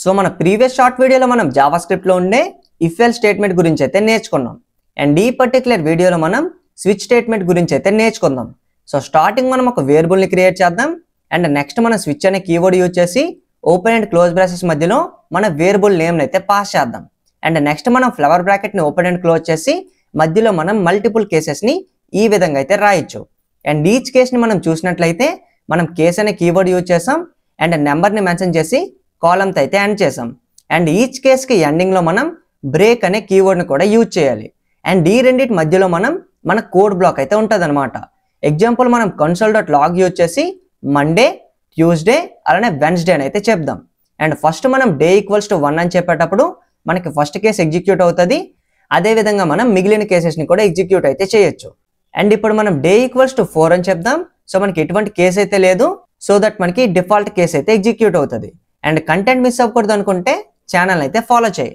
So మన previous short వీడియోలో మనం జావా స్క్రిప్ట్ లో ఉండే ఇఫ్ ఎల్స్ స్టేట్మెంట్ గురించి అయితే నేర్చుకున్నాం. అండ్ ఈ పర్టికులర్ వీడియోలో మనం స్విచ్ స్టేట్మెంట్ గురించి అయితే నేర్చుకుందాం. సో స్టార్టింగ్ మనం ఒక వేరియబుల్ ని క్రియేట్ చేద్దాం. అండ్ నెక్స్ట్ మనం స్విచ్ అనే కీవర్డ్ యూజ్ చేసి ఓపెన్ అండ్ క్లోజ్ బ్రాకెట్స్ మధ్యలో మన వేరియబుల్ నేమ్ అయితే పాస్ చేద్దాం. అండ్ నెక్స్ట్ మనం ఫ్లవర్ బ్రాకెట్ ని ఓపెన్ అండ్ క్లోజ్ చేసి మధ్యలో మనం మల్టిపుల్ కేసెస్ ని ఈ విధంగా అయితే రాయొచ్చు. అండ్ ఈచ్ కేస్ ని మనం చూసినట్లయితే మనం కేస్ అనే కీవర్డ్ యూజ్ చేసాం. అండ్ నెంబర్ ని మెన్షన్ చేసి కాలమ్స్ అయితే ఎండ్ చేసాం. అండ్ ఈచ్ కేస్ కి ఎండింగ్ లో మనం బ్రేక్ అనే కీవర్డ్ ని కూడా యూజ్ చేయాలి. అండ్ ఈ రెండింటి మధ్యలో మన కోడ్ బ్లాక్ అయితే ఉంటుంది అనమాట. ఎగ్జాంపుల్ మనం console.log యూజ్ చేసి మండే, ట్యూస్డే అలానే వెన్స్డే అని అయితే చెప్దాం. అండ్ ఫస్ట్ మనం డే ఈక్వల్స్ టు 1 అని చెప్పేటప్పుడు మనకి ఫస్ట్ కేసు ఎగ్జిక్యూట్ అవుతుంది. అదేవిధంగా మనం మిగిలిన కేసెస్ ని కూడా ఎగ్జిక్యూట్ అయితే చేయొచ్చు. అండ్ ఇప్పుడు మనం డే ఈక్వల్స్ టు 4 అని చెప్దాం. సో మనకి ఎటువంటి కేసు అయితే లేదు, సో దట్ మనకి డిఫాల్ట్ కేసు అయితే ఎగ్జిక్యూట్ అవుతుంది. అండ్ కంటెంట్ మిస్ అవ్వకూడదు అనుకుంటే ఛానల్ అయితే ఫాలో చేయి.